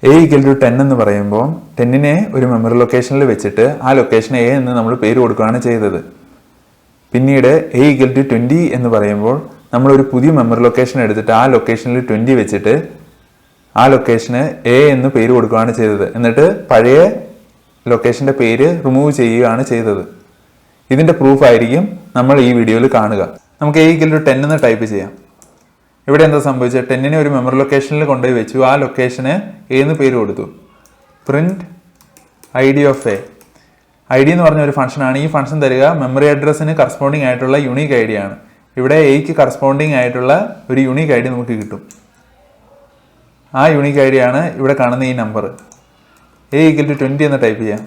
A equal to 10 എന്ന് പറയുമ്പോൾ 10നെ ഒരു മെമ്മറി ലൊക്കേഷനിൽ വെച്ചിട്ട് ആ ലൊക്കേഷൻ A എന്ന് നമ്മൾ പേര് കൊടുക്കുകയാണ് ചെയ്തത്. പിന്നീട് A equal to 20 എന്ന് പറയുമ്പോൾ നമ്മൾ ഒരു പുതിയ മെമ്മറി ലൊക്കേഷൻ എടുത്തിട്ട് ആ ലൊക്കേഷനിൽ 20 വെച്ചിട്ട് ആ ലൊക്കേഷന് A എന്ന് പേര് കൊടുക്കുകയാണ് ചെയ്തത്. എന്നിട്ട് പഴയ ലൊക്കേഷന്റെ പേര് റിമൂവ് ചെയ്യുകയാണ് ചെയ്തത്. ഇതിന്റെ പ്രൂഫ് ആയിരിക്കും നമ്മൾ ഈ വീഡിയോയിൽ കാണുക. നമുക്ക് A equal to 10 എന്ന് ടൈപ്പ് ചെയ്യാം. ഇവിടെ എന്താ സംഭവിച്ചത്? 10നെ ഒരു മെമ്മറി ലൊക്കേഷനിൽ കൊണ്ടുപോയി വെച്ചു. ആ ലൊക്കേഷന് A എന്ന് പേര് കൊടുത്തു. Print ID of A. ID എന്ന് പറഞ്ഞ ഒരു ഫംഗ്ഷനാണ്. ഈ ഫംഗ്ഷൻ തരിക മെമ്മറി അഡ്രസ്സിന് കറസ്പോണ്ടിങ് ആയിട്ടുള്ള യുണീക്ക് ID ആണ്. ഇവിടെ Aക്ക് കറസ്പോണ്ടിങ് ആയിട്ടുള്ള ഒരു യുണീക്ക് ID നമുക്ക് കിട്ടും. ആ യുണീക്ക് ID ആണ് ഇവിടെ കാണുന്ന ഈ നമ്പർ. A equal to 20 എന്ന് ടൈപ്പ് ചെയ്യാം.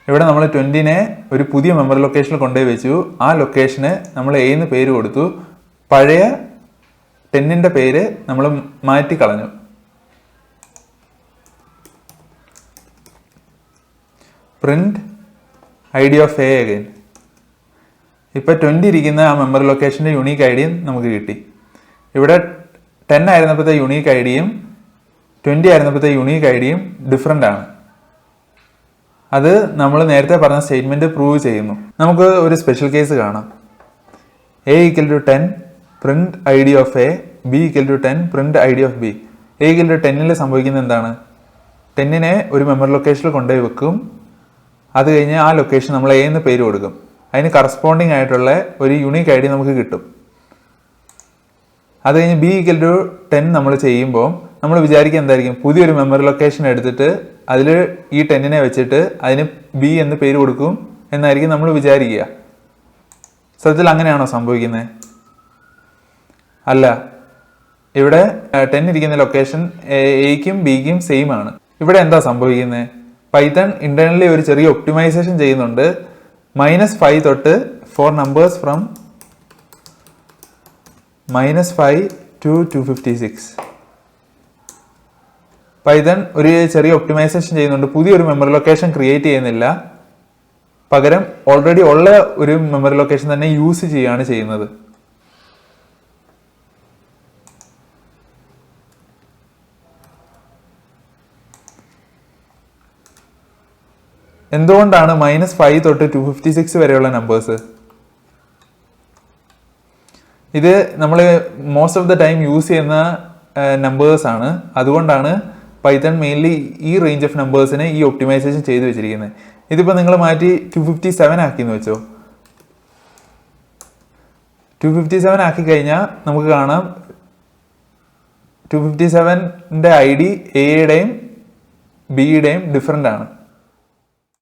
ഇവിടെ നമ്മൾ 20നെ ഒരു പുതിയ മെമ്മറി ലൊക്കേഷനിൽ കൊണ്ടുപോയി വെച്ചു. ആ ലൊക്കേഷന് നമ്മൾ A എന്ന് പേര് കൊടുത്തു. പഴയ 10ന്റെ പേര് നമ്മൾ മാറ്റി കളഞ്ഞു. Print ID of A again. ഇപ്പൊ 20 ഇരിക്കുന്ന ആ മെമ്മറി ലൊക്കേഷന്റെ യുണീക്ക് ഐഡിയും നമുക്ക് കിട്ടി. ഇവിടെ 10 ആയിരുന്നപ്പോഴത്തെ യുണീക്ക് ഐഡിയും 20 ആയിരുന്നപ്പോഴത്തെ യുണീക്ക് ഐഡിയും ഡിഫറെന്റ് ആണ്. അത് നമ്മൾ നേരത്തെ പറഞ്ഞ സ്റ്റേറ്റ്മെന്റ് പ്രൂവ് ചെയ്യുന്നു. നമുക്ക് ഒരു സ്പെഷ്യൽ കേസ് കാണാം. A equal to 10 print ID of A, B equal to 10 print ID of B. A equal to 10ൽ സംഭവിക്കുന്നത് എന്താണ്? 10നെ ഒരു മെമ്മറി ലൊക്കേഷനിൽ കൊണ്ടുപോയി വെക്കും. അത് കഴിഞ്ഞ് ആ ലൊക്കേഷൻ നമ്മൾ A എന്ന് പേര് കൊടുക്കും. അതിന് കറസ്പോണ്ടിങ് ആയിട്ടുള്ള ഒരു യുണീക്ക് ID നമുക്ക് കിട്ടും. അത് കഴിഞ്ഞ് B equal to 10 നമ്മൾ ചെയ്യുമ്പോൾ നമ്മൾ വിചാരിക്കുക എന്തായിരിക്കും? പുതിയൊരു മെമ്മറി ലൊക്കേഷൻ എടുത്തിട്ട് അതിൽ ഈ 10നെ വെച്ചിട്ട് അതിന് B എന്ന് പേര് കൊടുക്കും എന്നായിരിക്കും നമ്മൾ വിചാരിക്കുക. സത്യത്തിൽ അങ്ങനെയാണോ സംഭവിക്കുന്നത്? അല്ല. ഇവിടെ 10 ഇരിക്കുന്ന ലൊക്കേഷൻ Aക്കും Bക്കും സെയിം ആണ്. ഇവിടെ എന്താ സംഭവിക്കുന്നത്? പൈത്തൺ ഇന്റേണലി ഒരു ചെറിയ ഒപ്റ്റിമൈസേഷൻ ചെയ്യുന്നുണ്ട്. -5 തൊട്ട് four numbers from -5 to 256. Python ഒരു ചെറിയ ഒപ്റ്റിമൈസേഷൻ ചെയ്യുന്നുണ്ട്. പുതിയൊരു മെമ്മറി ലൊക്കേഷൻ ക്രിയേറ്റ് ചെയ്യുന്നില്ല. പകരം ഓൾറെഡി ഉള്ള ഒരു മെമ്മറി ലൊക്കേഷൻ തന്നെ യൂസ് ചെയ്യുകയാണ് ചെയ്യുന്നത്. എന്തുകൊണ്ടാണ് -5 തൊട്ട് 256 വരെയുള്ള നമ്പേഴ്സ്? ഇത് നമ്മൾ most of the time use ചെയ്യുന്ന നമ്പേഴ്സ് ആണ്. അതുകൊണ്ടാണ് പൈത്തൺ മെയിൻലി ഈ റേഞ്ച് ഓഫ് നമ്പേഴ്സിനെ ഈ ഒപ്റ്റിമൈസേഷൻ ചെയ്ത് വെച്ചിരിക്കുന്നത്. ഇതിപ്പോൾ നിങ്ങൾ മാറ്റി 257 ആക്കിയെന്ന് വെച്ചോ. 257 ആക്കി കഴിഞ്ഞാൽ നമുക്ക് കാണാം 257ന്റെ ID എയുടെയും ബിയുടെയും ഡിഫറെൻ്റ് ആണ്.